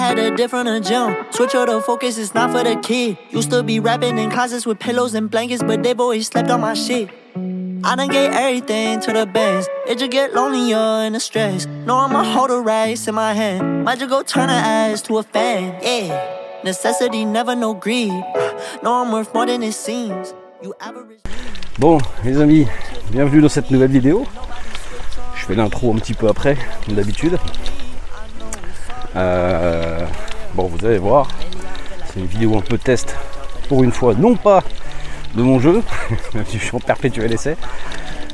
had a different gym. Switch of the focus, it's not for the kid. Used to be rapping in closets with pillows and blankets, but they've always slept on my shit. I done gave everything to the bands. It just get lonelier and the stress. No, I'ma hold a rice in my hand. Might just go turn her ass to a fan. Yeah, necessity, never no greed. No, I'm worth more than it seems. You average. Bon, les amis, bienvenue dans cette nouvelle vidéo. Je fais l'intro un petit peu après, comme d'habitude. Bon, vous allez voir, c'est une vidéo un peu test pour une fois, non pas de mon jeu, même si je suis en perpétuel essai.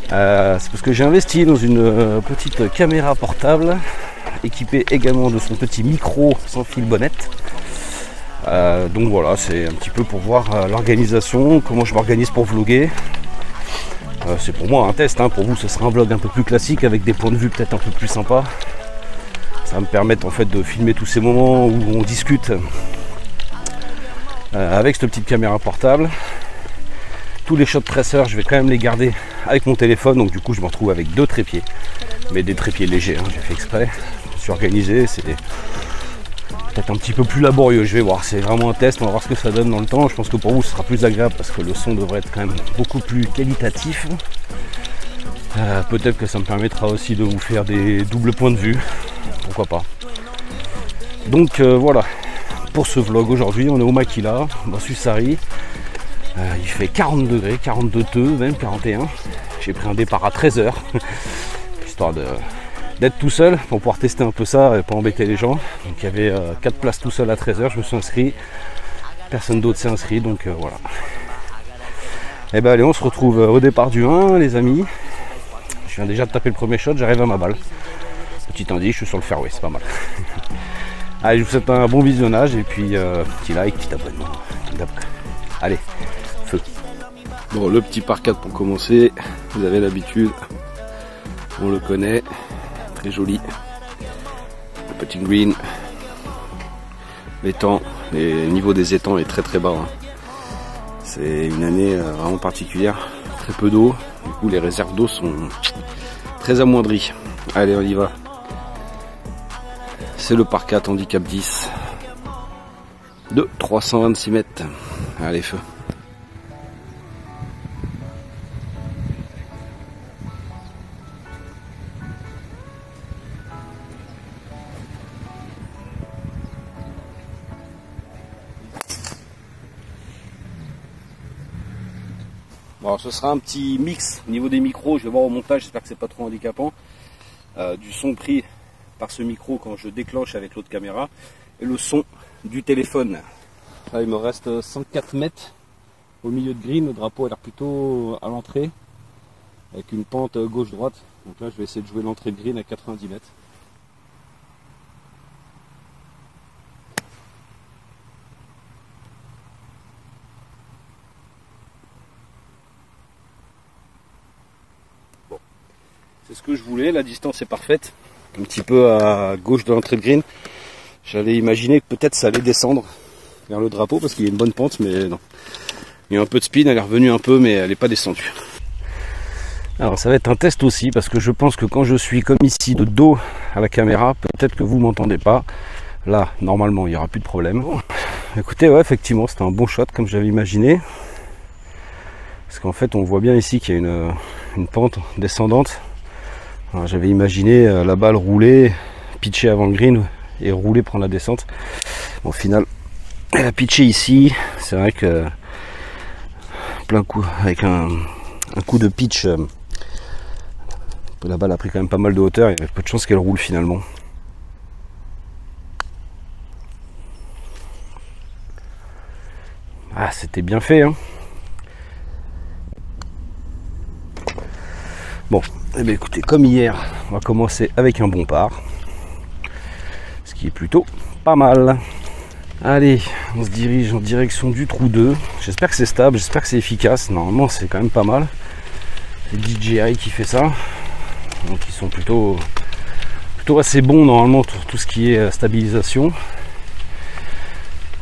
C'est parce que j'ai investi dans une petite caméra portable équipée également de son petit micro sans fil bonnette. Donc voilà, c'est un petit peu pour voir l'organisation, comment je m'organise pour vlogger. C'est pour moi un test, hein. Pour vous ce sera un vlog un peu plus classique avec des points de vue peut-être un peu plus sympas. Ça va me permettre en fait de filmer tous ces moments où on discute avec cette petite caméra portable. Tous les shots traceurs, je vais quand même les garder avec mon téléphone, donc du coup je me retrouve avec deux trépieds, mais des trépieds légers, hein, j'ai fait exprès. Je me suis organisé, c'est peut-être un petit peu plus laborieux, je vais voir, c'est vraiment un test, on va voir ce que ça donne dans le temps. Je pense que pour vous ce sera plus agréable parce que le son devrait être quand même beaucoup plus qualitatif. Peut-être que ça me permettra aussi de vous faire des doubles points de vue, pourquoi pas. Donc voilà, pour ce vlog aujourd'hui, on est au Makila, dans Sussari. Il fait 40 degrés, 42 même 41. J'ai pris un départ à 13 h, histoire d'être tout seul pour pouvoir tester un peu ça et pas embêter les gens. Donc il y avait 4 places tout seul à 13 h, je me suis inscrit. Personne d'autre s'est inscrit, donc voilà. Et ben allez, on se retrouve au départ du 1, les amis. Je viens déjà de taper le premier shot, j'arrive à ma balle. Petit indice, je suis sur le fairway, c'est pas mal. Allez, je vous souhaite un bon visionnage et puis petit like, petit abonnement. Allez, feu. Bon, le petit par 4 pour commencer, vous avez l'habitude, on le connaît, très joli. Le petit green, l'étang, le niveau des étangs est très très bas. Hein. C'est une année vraiment particulière, très peu d'eau, du coup les réserves d'eau sont très amoindries. Allez, on y va. C'est le par 4 handicap 10 de 326 mètres. Allez, feu. Bon, ce sera un petit mix au niveau des micros. Je vais voir au montage, j'espère que c'est pas trop handicapant. Du son pris par ce micro quand je déclenche avec l'autre caméra et le son du téléphone. Là, il me reste 104 mètres au milieu de green. Le drapeau a l'air plutôt à l'entrée avec une pente gauche-droite. Donc là, je vais essayer de jouer l'entrée de green à 90 mètres. Bon, c'est ce que je voulais. La distance est parfaite. Un petit peu à gauche de l'entrée de green. J'allais imaginer que peut-être ça allait descendre vers le drapeau parce qu'il y a une bonne pente, mais non. Il y a un peu de spin, elle est revenue un peu, mais elle n'est pas descendue. Alors ça va être un test aussi, parce que je pense que quand je suis comme ici de dos à la caméra, peut-être que vous m'entendez pas. Là, normalement, il n'y aura plus de problème. Bon. Écoutez, ouais, effectivement, c'était un bon shot comme j'avais imaginé. Parce qu'en fait, on voit bien ici qu'il y a une pente descendante. J'avais imaginé la balle rouler, pitcher avant le green et rouler, prendre la descente. Bon, au final, elle a pitché ici, c'est vrai que plein coup, avec un coup de pitch, la balle a pris quand même pas mal de hauteur, il y avait peu de chance qu'elle roule finalement. Ah, c'était bien fait, hein. Bon, eh bien, écoutez, comme hier, on va commencer avec un bon par, ce qui est plutôt pas mal. Allez, on se dirige en direction du trou 2. J'espère que c'est stable, j'espère que c'est efficace. Normalement, c'est quand même pas mal. C'est DJI qui fait ça. Donc, ils sont plutôt assez bons normalement pour tout ce qui est stabilisation.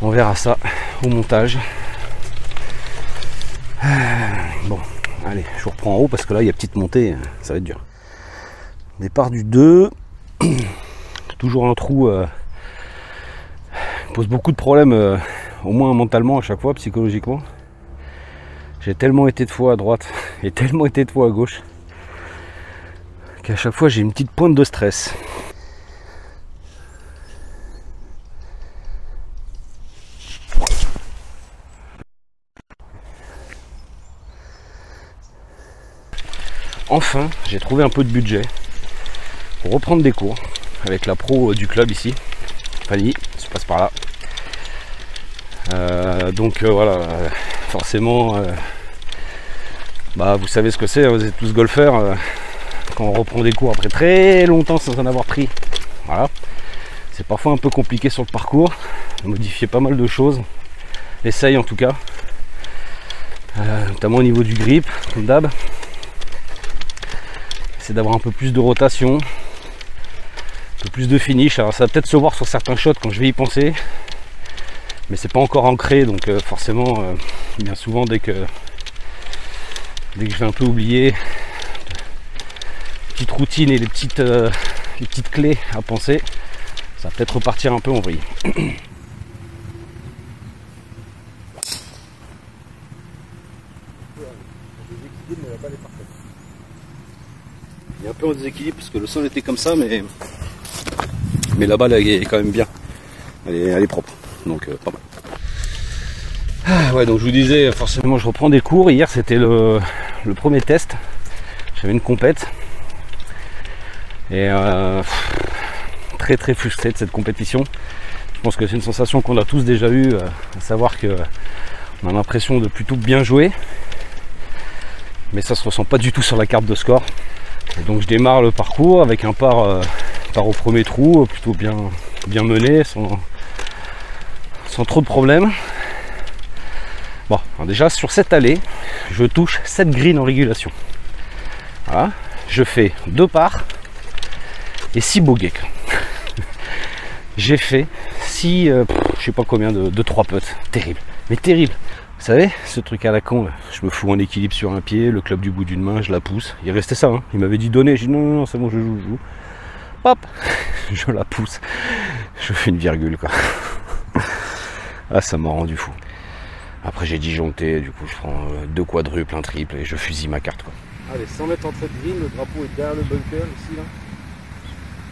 On verra ça au montage. Bon, allez, je reprends en haut parce que là, il y a petite montée, ça va être dur. Départ du 2. Toujours un trou pose beaucoup de problèmes, au moins mentalement à chaque fois, psychologiquement. J'ai tellement été de fois à droite et tellement été de fois à gauche qu'à chaque fois j'ai une petite pointe de stress. Enfin, j'ai trouvé un peu de budget pour reprendre des cours avec la pro du club ici. Fanny, se passe par là. Donc voilà, forcément, vous savez ce que c'est, vous êtes tous golfeurs. Quand on reprend des cours après très longtemps sans en avoir pris, voilà, c'est parfois un peu compliqué sur le parcours, modifier pas mal de choses. Essaye en tout cas, notamment au niveau du grip, comme d'hab. C'est d'avoir un peu plus de rotation, un peu plus de finish. Alors ça va peut-être se voir sur certains shots quand je vais y penser, mais c'est pas encore ancré, donc forcément bien souvent dès que je vais un peu oublier les petites routines et les petites clés à penser, ça va peut-être repartir un peu en vrille. Il est un peu en déséquilibre parce que le sol était comme ça, mais la balle elle est quand même bien, elle est propre, donc pas mal. Ouais, donc je vous disais, forcément je reprends des cours. Hier c'était le premier test, j'avais une compète et très très frustré de cette compétition. Je pense que c'est une sensation qu'on a tous déjà eue, à savoir que on a l'impression de plutôt bien jouer, mais ça se ressent pas du tout sur la carte de score. Et donc je démarre le parcours avec un par au premier trou, plutôt bien mené, sans trop de problèmes. Bon, alors déjà sur cette allée, je touche 7 greens en régulation. Voilà, je fais 2 pars et 6 bogeys. J'ai fait 6, je sais pas combien de 3 putts. Terrible, mais terrible. Vous savez, ce truc à la con, là, je me fous en équilibre sur un pied, le club du bout d'une main, je la pousse. Il restait ça, hein. Il m'avait dit donner, j'ai dit non, c'est bon, je joue. Hop, je la pousse. Je fais une virgule, quoi. Ah, ça m'a rendu fou. Après, j'ai disjoncté, du coup, je prends 2 quadruples, un triple et je fusille ma carte, quoi. Allez, 100 mètres en trait de green, le drapeau est derrière le bunker, ici, là.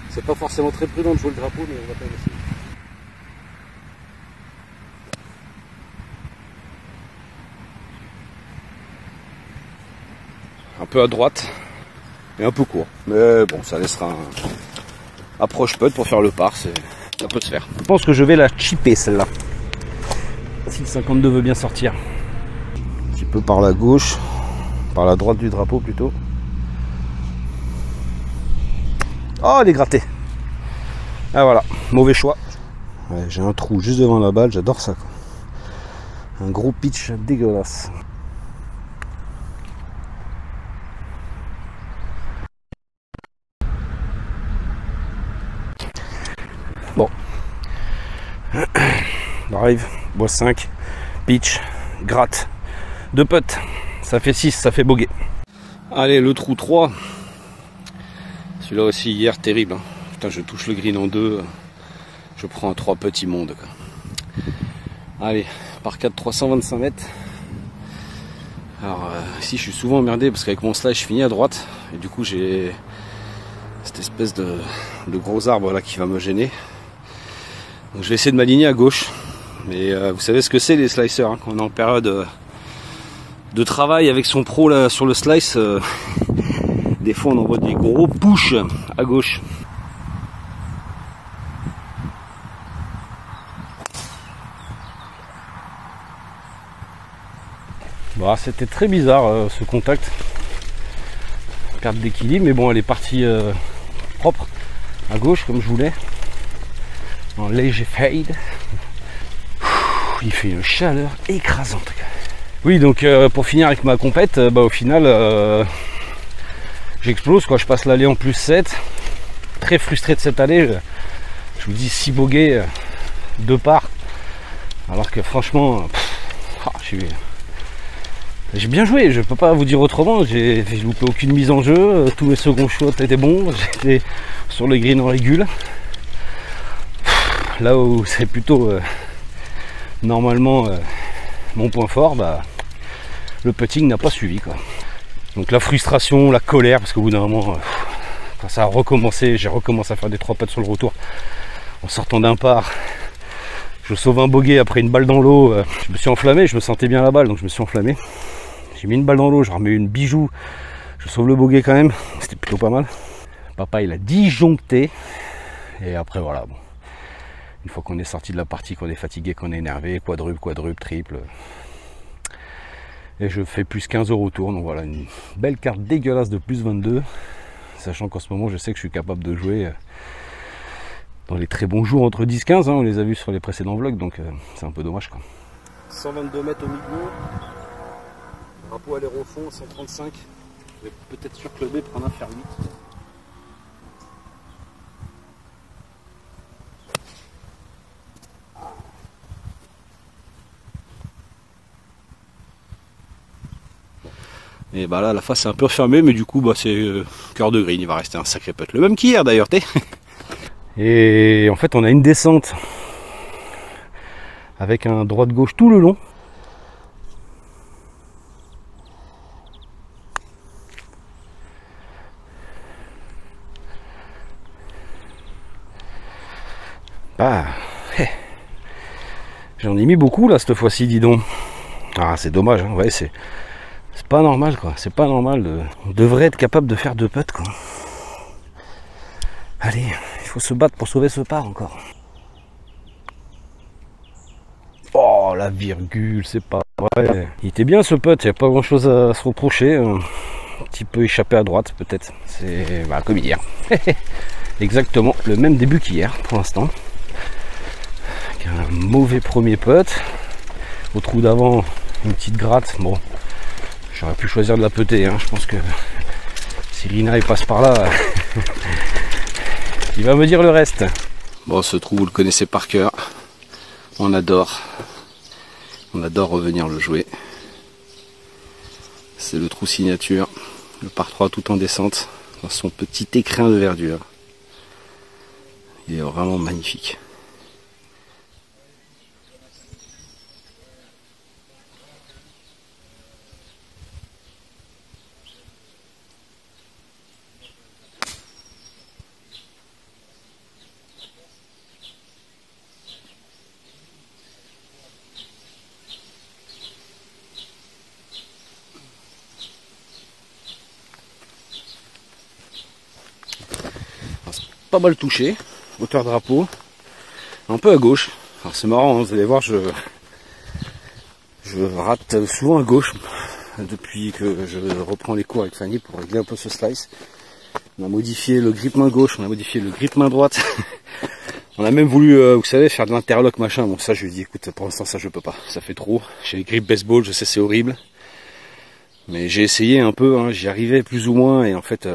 C'est pas forcément très prudent de jouer le drapeau, mais on va quand même essayer. Un peu à droite et un peu court, mais bon, ça laissera un approche putt pour faire le par, ça peut se faire. Je pense que je vais la chipper celle-là, si le 52 veut bien sortir. Un petit peu par la gauche, par la droite du drapeau plutôt. Oh, elle est grattée. Ah voilà, mauvais choix. Ouais, j'ai un trou juste devant la balle, j'adore ça, quoi. Un gros pitch dégueulasse. Bon, drive, bois 5, pitch, gratte, 2 putts, ça fait 6, ça fait bogey. Allez, le trou 3, celui-là aussi hier terrible, hein. Putain, je touche le green en 2, je prends un 3 putts immonde, quoi. Allez, par 4, 325 mètres. Alors ici je suis souvent emmerdé parce qu'avec mon slash je finis à droite et du coup j'ai cette espèce de gros arbre là qui va me gêner. Donc je vais essayer de m'aligner à gauche, mais vous savez ce que c'est les slicers, hein, quand on est en période de travail avec son pro là sur le slice, des fois on envoie des gros push à gauche. Bon, c'était très bizarre ce contact, perte d'équilibre, mais bon elle est partie propre à gauche comme je voulais. En léger fade. Il fait une chaleur écrasante. Oui, donc pour finir avec ma compète, au final j'explose, quoi. Je passe l'allée en plus 7. Très frustré de cette allée. Je vous dis 6 bogeys, 2 parts. Alors que franchement, j'ai bien joué, je peux pas vous dire autrement. J'ai loupé aucune mise en jeu. Tous mes seconds shots étaient bons. J'étais sur le green en régule. là où c'est plutôt normalement mon point fort, bah, le putting n'a pas suivi, quoi. Donc la frustration, la colère, parce qu'au bout d'un moment, quand ça a recommencé, j'ai recommencé à faire des 3 putts sur le retour en sortant d'un par. Je sauve un bogey après une balle dans l'eau, je me suis enflammé, je me sentais bien la balle, donc je me suis enflammé. J'ai mis une balle dans l'eau, je remets une bijou, je sauve le bogey quand même, c'était plutôt pas mal. Papa il a disjoncté, et après voilà, bon. Une fois qu'on est sorti de la partie, qu'on est fatigué, qu'on est énervé, quadruple, triple. Et je fais plus 15 au retour, donc voilà, une belle carte dégueulasse de plus 22. Sachant qu'en ce moment je sais que je suis capable de jouer dans les très bons jours entre 10-15, hein, on les a vus sur les précédents vlogs, donc c'est un peu dommage, quoi. 122 mètres au milieu, drapeau à l'air au fond, 135, je vais peut-être surclubber pour en faire 8. Et bah là la face est un peu fermée, mais du coup bah c'est cœur de green, il va rester un sacré putt, le même qu'hier d'ailleurs. Et en fait on a une descente avec un droite-gauche tout le long. Bah, j'en ai mis beaucoup là cette fois-ci, dis donc. Ah c'est dommage, hein. Ouais, c'est pas normal, quoi. C'est pas normal. On devrait être capable de faire 2 putts, quoi. Allez, il faut se battre pour sauver ce par encore. Oh la virgule, c'est pas vrai. Il était bien ce putt, il n'y a pas grand chose à se reprocher. Un petit peu échappé à droite peut-être. C'est bah, comme hier. Exactement le même début qu'hier pour l'instant. Un mauvais premier putt. Au trou d'avant, une petite gratte. Bon, j'aurais pu choisir de la putter, hein. Je pense que si Lina il passe par là, il va me dire le reste. Bon, ce trou vous le connaissez par cœur. On adore revenir le jouer. C'est le trou signature, le par 3 tout en descente, dans son petit écrin de verdure. Il est vraiment magnifique. Pas mal touché, hauteur drapeau, un peu à gauche. Alors c'est marrant, hein, vous allez voir, je rate souvent à gauche depuis que je reprends les cours avec Fanny pour régler un peu ce slice. On a modifié le grip main gauche, on a modifié le grip main droite. On a même voulu, vous savez, faire de l'interlock machin. Bon ça je lui ai dit écoute, pour l'instant ça je peux pas, ça fait trop. J'ai les grips baseball, je sais c'est horrible. Mais j'ai essayé un peu, hein, j'y arrivais plus ou moins et en fait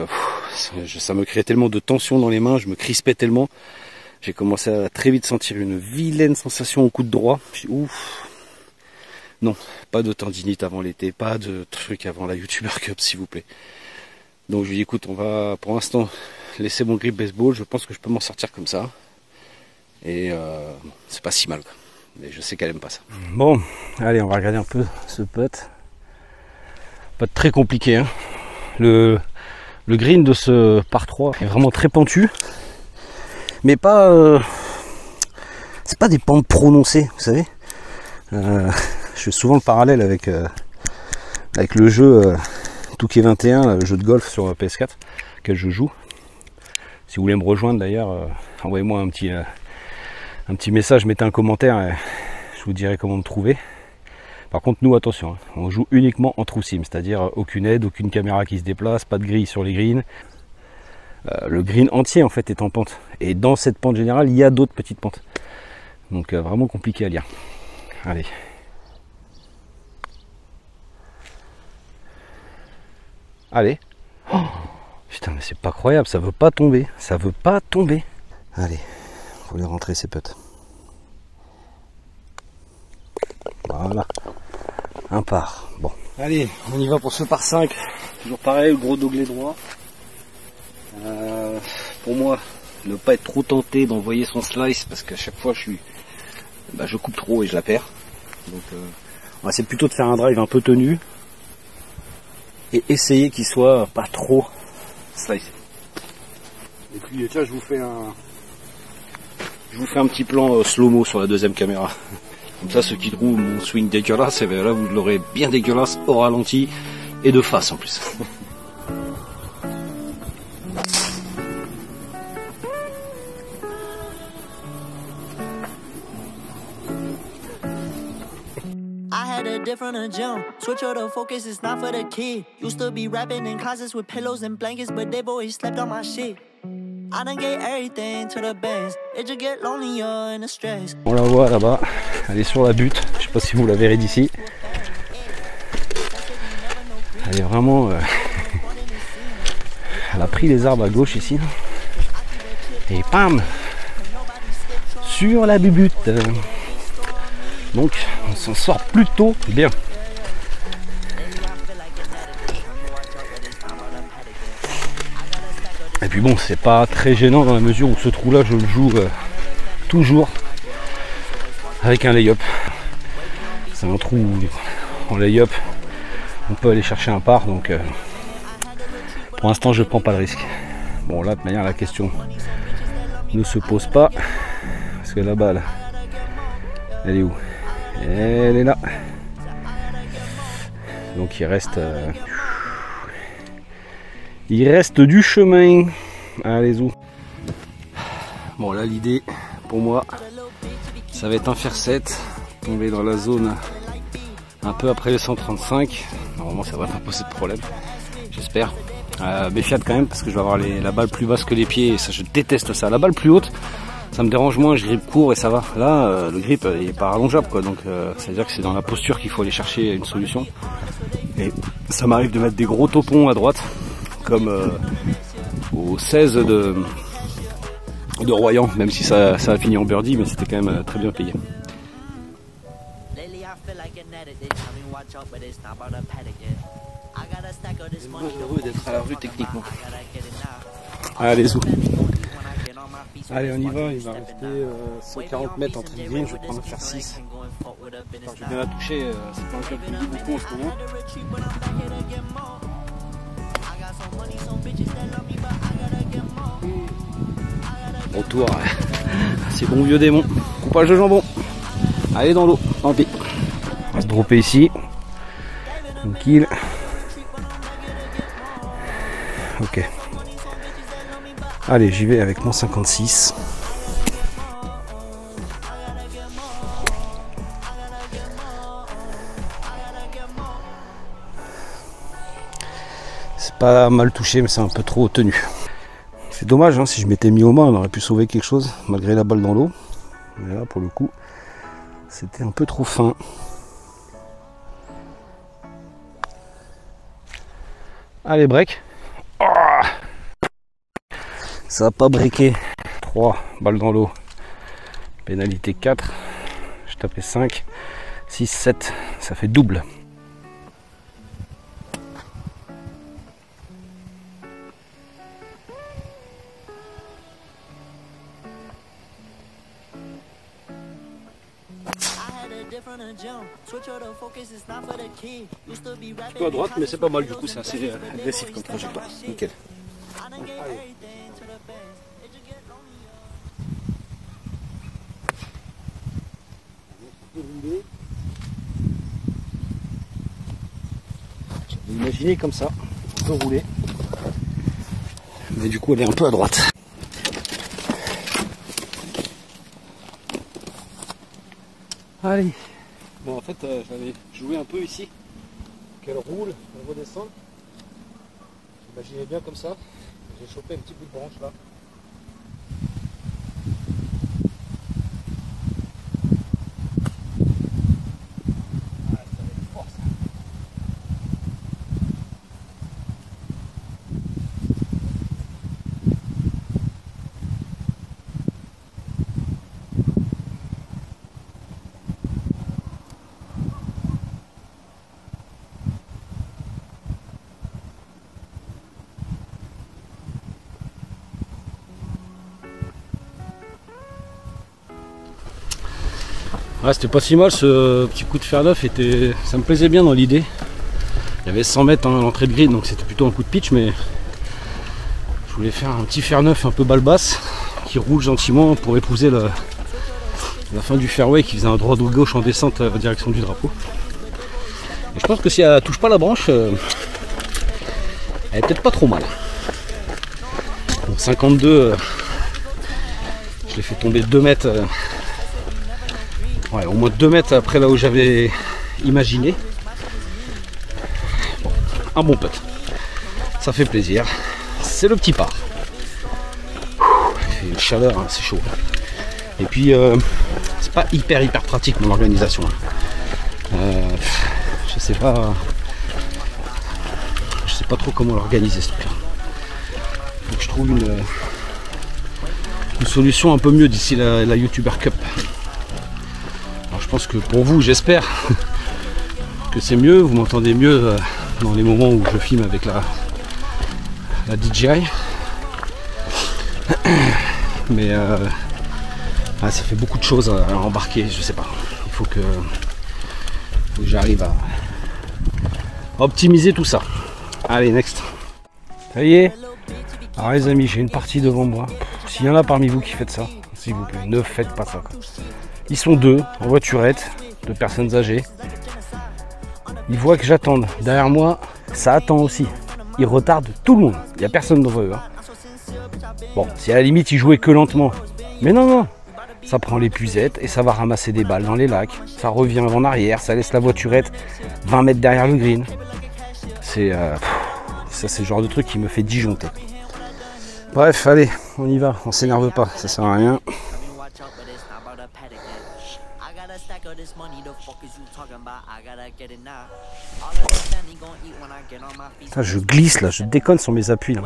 ça me créait tellement de tension dans les mains, je me crispais tellement. J'ai commencé à très vite sentir une vilaine sensation au coude droit. Ouf. Non, pas de tendinite avant l'été, pas de truc avant la YouTuber Cup s'il vous plaît. Donc je lui ai dit écoute, on va pour l'instant laisser mon grip baseball, je pense que je peux m'en sortir comme ça. Et c'est pas si mal, quoi. Mais je sais qu'elle aime pas ça. Bon, allez on va regarder un peu ce putt. Pas très compliqué, hein. Le green de ce par 3 est vraiment très pentu, mais pas c'est pas des pentes prononcées, vous savez. Je fais souvent le parallèle avec le jeu Touquet 21, le jeu de golf sur PS4 auquel je joue. Si vous voulez me rejoindre d'ailleurs, envoyez-moi un petit message, mettez un commentaire et je vous dirai comment me trouver. Par contre nous attention, hein, on joue uniquement en true sim, c'est-à-dire aucune aide, aucune caméra qui se déplace, pas de grille sur les greens. Le green entier en fait est en pente. Et dans cette pente générale, il y a d'autres petites pentes. Donc vraiment compliqué à lire. Allez. Allez. Oh, putain mais c'est pas croyable, ça veut pas tomber. Ça veut pas tomber. Allez, faut les rentrer ces putts. Voilà. Un par. Bon. Allez, on y va pour ce par 5. Toujours pareil, le gros doglé droit. Pour moi, ne pas être trop tenté d'envoyer son slice parce qu'à chaque fois je coupe trop et je la perds. Donc on va essayer plutôt de faire un drive un peu tenu et essayer qu'il soit pas trop slicé. Et puis tiens, je vous fais un petit plan slow-mo sur la deuxième caméra. Comme ça, ceux qui trouvent mon swing dégueulasse, et bien là vous l'aurez bien dégueulasse au ralenti et de face en plus. Different gym. Switch out the focus, it's not for the kid. Used to be rapping in closets with pillows and blankets, but they've always slept on my shit. I done gave everything to the bands. It just get lonelier in the stress. On la voit là-bas, elle est sur la butte. Je sais pas si vous la verrez d'ici. Elle est vraiment. Elle a pris les arbres à gauche ici. Et pam! Sur la bubute. Donc on s'en sort plutôt bien. Et puis bon, c'est pas très gênant dans la mesure où ce trou là je le joue toujours avec un lay-up. C'est un trou où en lay-up on peut aller chercher un par, donc pour l'instant je prends pas le risque. Bon là de manière la question ne se pose pas parce que la balle elle est où? Elle est là. Donc il reste du chemin. Allez où. Bon là l'idée pour moi ça va être un faire 7, tomber dans la zone un peu après les 135. Normalement ça va pas poser de problème, j'espère. Méfiate quand même parce que je vais avoir la balle plus basse que les pieds et ça je déteste ça. La balle plus haute ça me dérange moins, je grippe court et ça va. Là, le grip il est pas rallongeable quoi, donc ça veut dire que c'est dans la posture qu'il faut aller chercher une solution. Et ça m'arrive de mettre des gros topons à droite, comme au 16 de Royan, même si ça a fini en birdie, mais c'était quand même très bien payé. Heureux d'être à la rue techniquement. Allez, zou. Allez, on y va, il va rester 140 mètres entre les lignes, je vais prendre un faire 6. Quand je vais bien la toucher, c'est pas un club qui dit beaucoup en ce moment. Retour, c'est bon vieux démon, coupage de jambon. Allez dans l'eau, tant pis. On va se dropper ici, tranquille. Ok. Allez, j'y vais avec mon 56. C'est pas mal touché, mais c'est un peu trop tenu. C'est dommage, hein, si je m'étais mis aux mains, on aurait pu sauver quelque chose, malgré la balle dans l'eau. Mais là, pour le coup, c'était un peu trop fin. Allez, break. Oh, ça va pas breaker. 3 balles dans l'eau. Pénalité 4. Je tapais 5. 6, 7. Ça fait double. Un peu à droite, mais c'est pas mal, du coup c'est assez agressif comme trajectoire. Nickel. Imaginez comme ça, on peut rouler. Mais du coup elle est un peu à droite. Allez. Bon en fait j'avais joué un peu ici. Qu'elle roule, elle redescend. J'imaginais bien comme ça. J'ai chopé un petit bout de branche là. Ah, ça va être fort ça. Ah, c'était pas si mal ce petit coup de fer neuf, ça me plaisait bien dans l'idée. Il y avait 100 mètres à l'entrée de green, donc c'était plutôt un coup de pitch, mais je voulais faire un petit fer neuf un peu balle basse qui roule gentiment pour épouser la fin du fairway qui faisait un droit de gauche en descente en direction du drapeau. Et je pense que si elle touche pas la branche, elle est peut-être pas trop mal. Donc 52, je l'ai fait tomber 2 mètres. Ouais, au moins 2 mètres après là où j'avais imaginé. Bon, un bon putt. Ça fait plaisir. C'est le petit par. Il fait une chaleur, hein, c'est chaud. Et puis, c'est pas hyper pratique mon organisation. Je sais pas trop comment l'organiser ce truc-là. Faut que je trouve une solution un peu mieux d'ici la YouTuber Cup. Je pense que pour vous, j'espère que c'est mieux, vous m'entendez mieux dans les moments où je filme avec la DJI. Mais ça fait beaucoup de choses à embarquer, je sais pas. Il faut que j'arrive à optimiser tout ça. Allez, next. Ça y est. Alors les amis, j'ai une partie devant moi. S'il y en a parmi vous qui faites ça, s'il vous plaît, ne faites pas ça. Ils sont 2 en voiturette, 2 personnes âgées. Ils voient que j'attende. Derrière moi, ça attend aussi. Ils retardent tout le monde. Il n'y a personne devant eux. Hein. Bon, si à la limite ils jouaient que lentement. Mais non. Ça prend l'épuisette et ça va ramasser des balles dans les lacs. Ça revient en arrière, ça laisse la voiturette 20 mètres derrière le green. Ça, c'est le genre de truc qui me fait disjoncter. Bref, allez, on y va. On s'énerve pas, ça sert à rien. Putain, je glisse là, je déconne sur mes appuis là.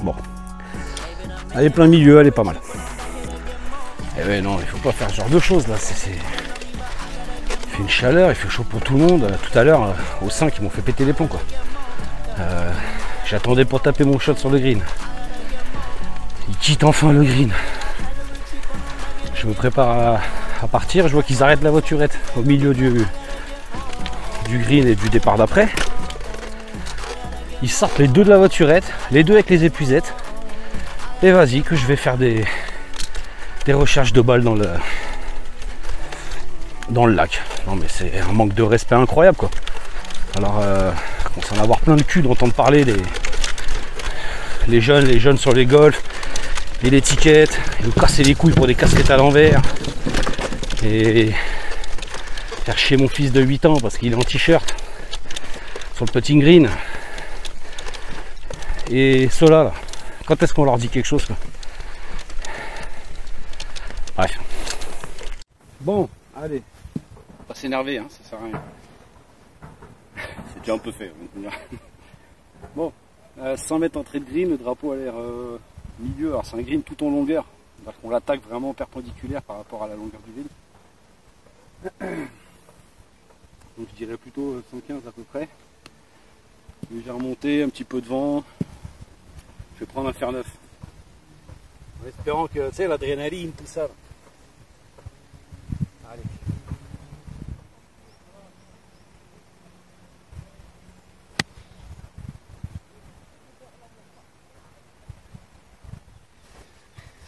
Bon. Elle est plein milieu, elle est pas mal. Eh ouais non, il faut pas faire ce genre de choses là. Il fait une chaleur, il fait chaud pour tout le monde. Tout à l'heure, au 5, ils m'ont fait péter les plombs quoi. J'attendais pour taper mon shot sur le green. Il quitte enfin le green. Je me prépare à partir, je vois qu'ils arrêtent la voiturette au milieu du green et du départ d'après. Ils sortent les 2 de la voiturette, les 2 avec les épuisettes. Et vas-y que je vais faire des recherches de balles dans le lac. Non mais c'est un manque de respect incroyable quoi. Alors on s'en avoir plein de cul d'entendre parler les jeunes sur les golfs et l'étiquette, et nous casser les couilles pour des casquettes à l'envers et faire chier mon fils de 8 ans parce qu'il est en t-shirt sur le putting green. Et ceux-là, là, quand est-ce qu'on leur dit quelque chose quoi? Bref. Bon, allez, pas s'énerver, hein, ça sert à rien. C'est déjà un peu fait. Bon, 100 mètres entrée de green, le drapeau a l'air milieu, alors c'est un green tout en longueur, c'est-à-dire qu'on l'attaque vraiment perpendiculaire par rapport à la longueur du green. Donc je dirais plutôt 115 à peu près. Légère remontée, un petit peu de vent. Je vais prendre un fer neuf. En espérant que, tu sais, l'adrénaline, tout ça. Là. Allez.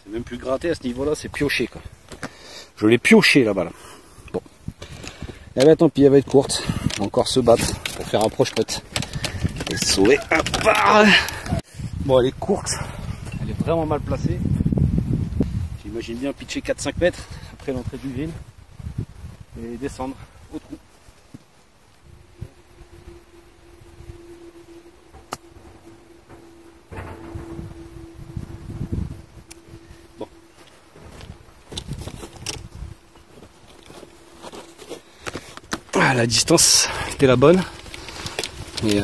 C'est même plus gratté à ce niveau-là, c'est pioché quoi. Je l'ai pioché là-bas là. Bon. Eh ben tant pis, elle va être courte. On va encore se battre pour faire approche putt. Et se sauver un par. Bon, elle est courte. Elle est vraiment mal placée. J'imagine bien pitcher 4-5 mètres après l'entrée du green. Et descendre au trou. Bon. Ah, la distance était la bonne. Et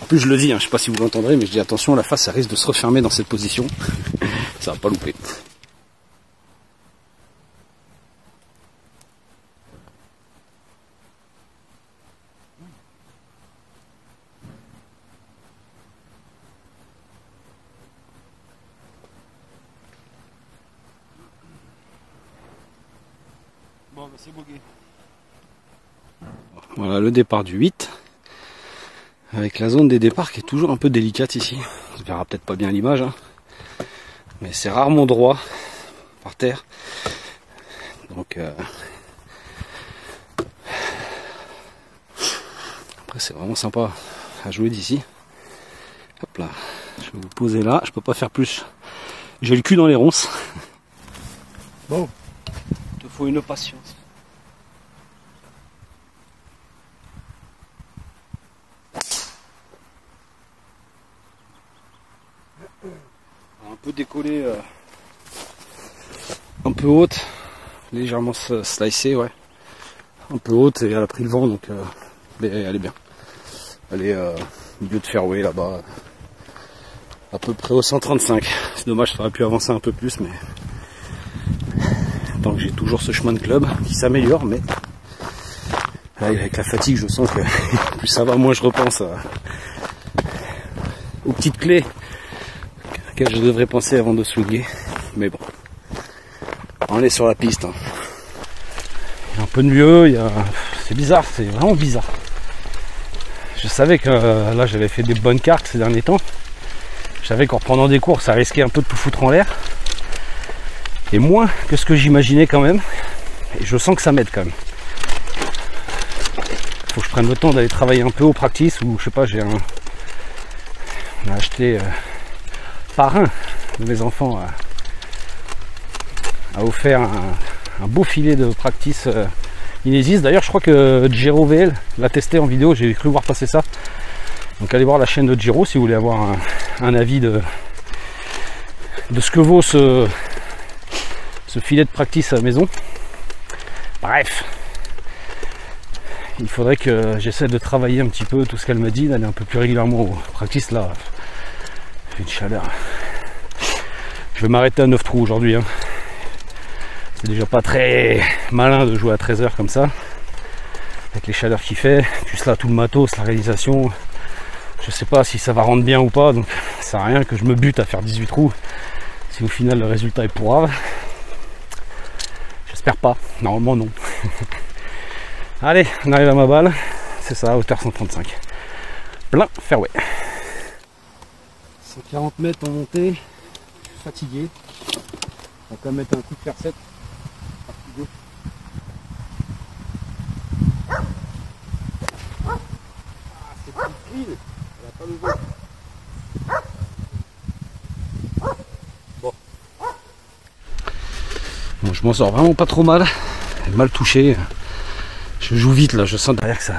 en plus je le dis, hein, je sais pas si vous l'entendrez, mais je dis attention, la face ça risque de se refermer dans cette position. Ça va pas louper. c'est bogué. Voilà le départ du 8. Avec la zone des départs qui est toujours un peu délicate ici. On ne verra peut-être pas bien l'image, hein. Mais c'est rarement droit par terre. Donc après c'est vraiment sympa à jouer d'ici. Hop là, je vais vous poser là, je peux pas faire plus. J'ai le cul dans les ronces. Bon, il te faut une patience. Un peu décollé, un peu haute, légèrement slicée, ouais. Un peu haute et elle a pris le vent, donc elle est bien. Elle est milieu de fairway là-bas, à peu près au 135. C'est dommage, ça aurait pu avancer un peu plus, mais tant que j'ai toujours ce chemin de club qui s'améliore, mais avec la fatigue, je sens que plus ça va, moins je repense aux petites clés auxquelles je devrais penser avant de swinguer. Mais bon, on est sur la piste. Hein. Il y a un peu de mieux, c'est bizarre, c'est vraiment bizarre. Je savais que là j'avais fait des bonnes cartes ces derniers temps. Je savais qu'en reprenant des cours ça risquait un peu de tout foutre en l'air. Et moins que ce que j'imaginais quand même. Et je sens que ça m'aide quand même. Faut que je prenne le temps d'aller travailler un peu au practice, ou je sais pas, on a acheté parrain de mes enfants a offert un beau filet de practice Inesis. D'ailleurs je crois que Giro VL l'a testé en vidéo, j'ai cru voir passer ça. Donc allez voir la chaîne de Giro si vous voulez avoir un avis de ce que vaut ce filet de practice à la maison. Bref, il faudrait que j'essaie de travailler un petit peu tout ce qu'elle me dit, d'aller un peu plus régulièrement au practice. Là il fait une chaleur. Je vais m'arrêter à 9 trous aujourd'hui, hein. C'est déjà pas très malin de jouer à 13h comme ça, avec les chaleurs qu'il fait, plus là tout le matos, la réalisation. Je sais pas si ça va rendre bien ou pas, donc ça sert à rien que je me bute à faire 18 trous si au final le résultat est pourrave. J'espère pas, normalement non. Allez, on arrive à ma balle, c'est ça, hauteur 135. Plein fairway. 140 mètres en montée, je suis fatigué. On va quand même mettre un coup de fer 7. Bon, je m'en sors vraiment pas trop mal. Mal touché. Je joue vite là, je sens derrière que ça.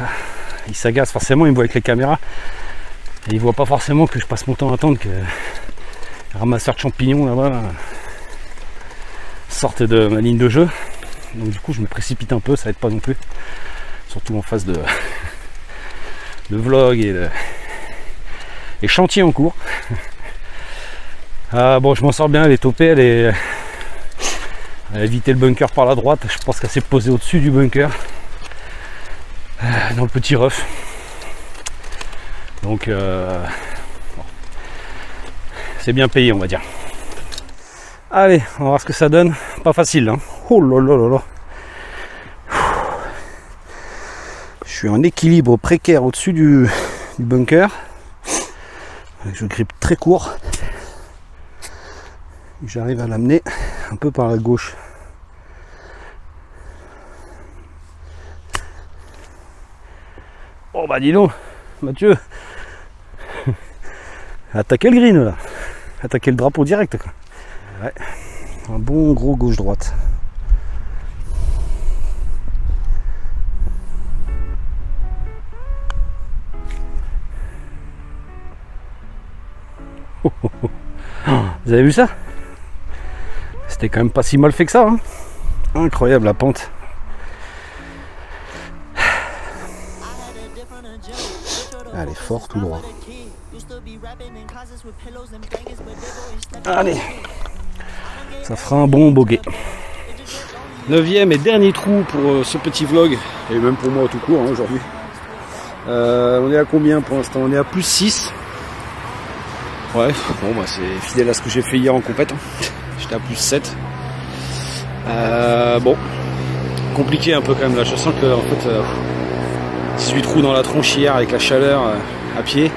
Il s'agace forcément, il me voit avec les caméras. Et il voit pas forcément que je passe mon temps à attendre que le ramasseur de champignons là-bas sorte de ma ligne de jeu. Donc du coup je me précipite un peu, ça aide pas non plus. Surtout en phase de vlog et chantier en cours. Bon, je m'en sors bien, elle est topée, elle a évité le bunker par la droite. Je pense qu'elle s'est posée au-dessus du bunker, dans le petit rough. Donc bon, c'est bien payé, on va dire. Allez, on va voir ce que ça donne. Pas facile, hein. Oh là là là là. Je suis en équilibre précaire au-dessus du bunker. Je grippe très court. J'arrive à l'amener un peu par la gauche. Oh bah dis donc, Mathieu. Attaquer le green là. Attaquer le drapeau direct quoi. Ouais. Un bon gros gauche-droite. Oh, oh, oh. Vous avez vu ça? C'était quand même pas si mal fait que ça, hein. Incroyable la pente. Allez, fort tout droit. Allez, ça fera un bon bogey. 9e et dernier trou pour ce petit vlog, et même pour moi tout court, hein, aujourd'hui. On est à combien pour l'instant? On est à plus 6. Ouais, bon bah c'est fidèle à ce que j'ai fait hier en compète. J'étais à plus 7. Bon, compliqué un peu quand même là. Je sens que en fait 18 trous dans la tronche hier avec la chaleur à pied.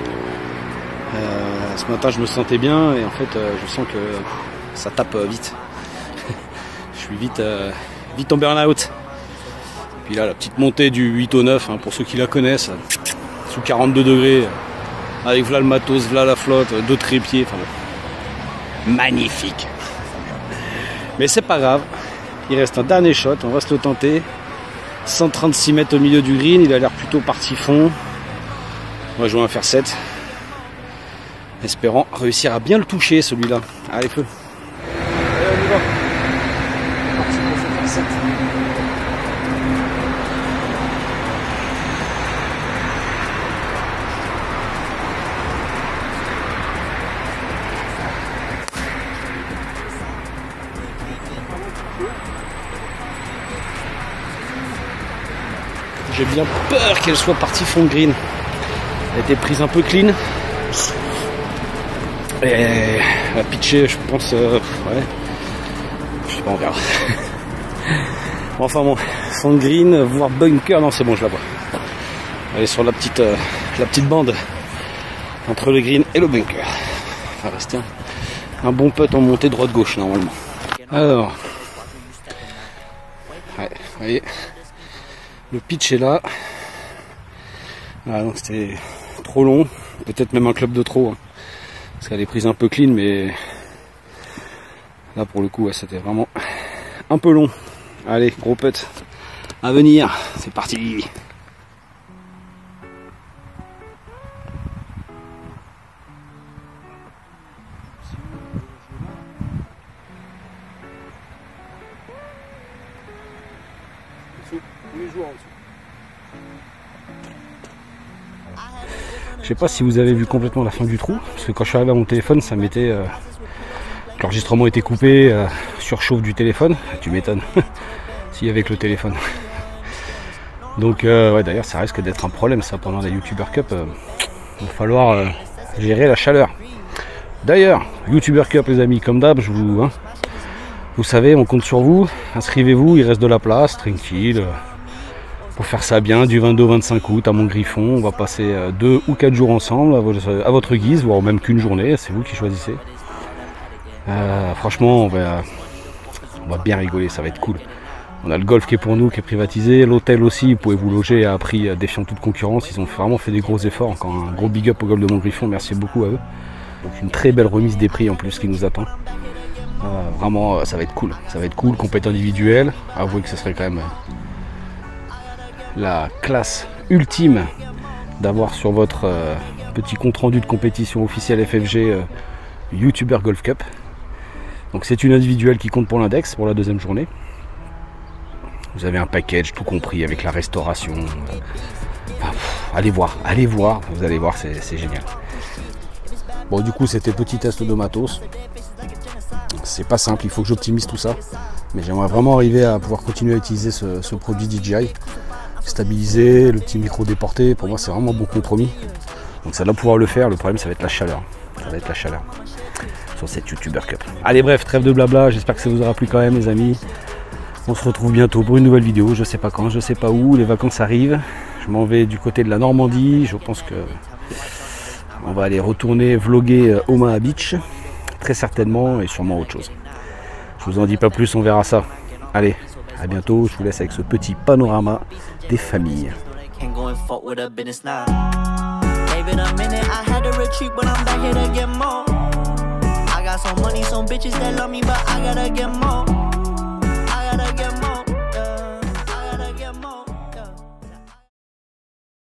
Ce matin je me sentais bien et en fait je sens que ça tape vite. Je suis vite en burn-out. Puis là la petite montée du 8 au 9 hein, pour ceux qui la connaissent, sous 42 degrés, avec v'là le matos, v'là la flotte, 2 trépieds, enfin bon. Magnifique. Mais c'est pas grave, il reste un dernier shot, on va se le tenter. 136 mètres au milieu du green, il a l'air plutôt parti fond. On va jouer un fer 7. Espérant réussir à bien le toucher celui-là. Allez feu. Allez, on y va. C'est parti pour ce fer 7. J'ai bien peur qu'elle soit partie fond de green. Elle a été prise un peu clean. Et la pitcher, je pense, ouais. Je sais pas, on verra. Enfin bon, fond de green, voire bunker, non c'est bon, je la vois. Elle est sur la petite bande entre le green et le bunker. Ça va rester un bon putt en montée droite-gauche normalement. Alors, ouais, vous voyez. Le pitch est là. Ah, donc c'était trop long. Peut-être même un club de trop. Hein. Parce qu'elle est prise un peu clean, mais là pour le coup, ouais, c'était vraiment un peu long. Allez, gros putt à venir. C'est parti. Je sais pas si vous avez vu complètement la fin du trou, parce que quand je suis arrivé à mon téléphone, ça mettait l'enregistrement était coupé, surchauffe du téléphone. Tu m'étonnes, si avec le téléphone. Donc ouais, d'ailleurs ça risque d'être un problème ça pendant la YouTuber Cup. Il va falloir gérer la chaleur. D'ailleurs, YouTuber Cup les amis, comme d'hab, vous savez, on compte sur vous. Inscrivez-vous, il reste de la place, tranquille. Pour faire ça bien, du 22 au 25 août à Montgriffon, on va passer 2 ou 4 jours ensemble à votre guise, voire même qu'une journée, c'est vous qui choisissez. Franchement, on va bien rigoler, ça va être cool. On a le golf qui est pour nous, qui est privatisé, l'hôtel aussi, vous pouvez vous loger à prix défiant toute concurrence, ils ont vraiment fait des gros efforts, encore un gros big up au golf de Montgriffon, merci beaucoup à eux. Donc une très belle remise des prix en plus qui nous attend. Vraiment, ça va être cool, compétition individuelle, avouez que ce serait quand même la classe ultime d'avoir sur votre petit compte rendu de compétition officielle FFG YouTuber Golf Cup. Donc c'est une individuelle qui compte pour l'index pour la deuxième journée. Vous avez un package tout compris avec la restauration. Enfin, allez voir, vous allez voir, c'est génial. Bon du coup c'était petit test de matos. C'est pas simple, il faut que j'optimise tout ça. Mais j'aimerais vraiment arriver à pouvoir continuer à utiliser ce produit DJI. Stabiliser, le petit micro déporté, pour moi c'est vraiment bon compromis. Donc ça doit pouvoir le faire, le problème ça va être la chaleur. Ça va être la chaleur sur cette YouTuber Cup. Allez bref, trêve de blabla, j'espère que ça vous aura plu quand même les amis. On se retrouve bientôt pour une nouvelle vidéo, je sais pas quand, je sais pas où, les vacances arrivent. Je m'en vais du côté de la Normandie, je pense que on va aller retourner vlogger Omaha Beach, très certainement, et sûrement autre chose. Je vous en dis pas plus, on verra ça. Allez, à bientôt, je vous laisse avec ce petit panorama des familles. Some money, some bitches that love me, but I gotta get more.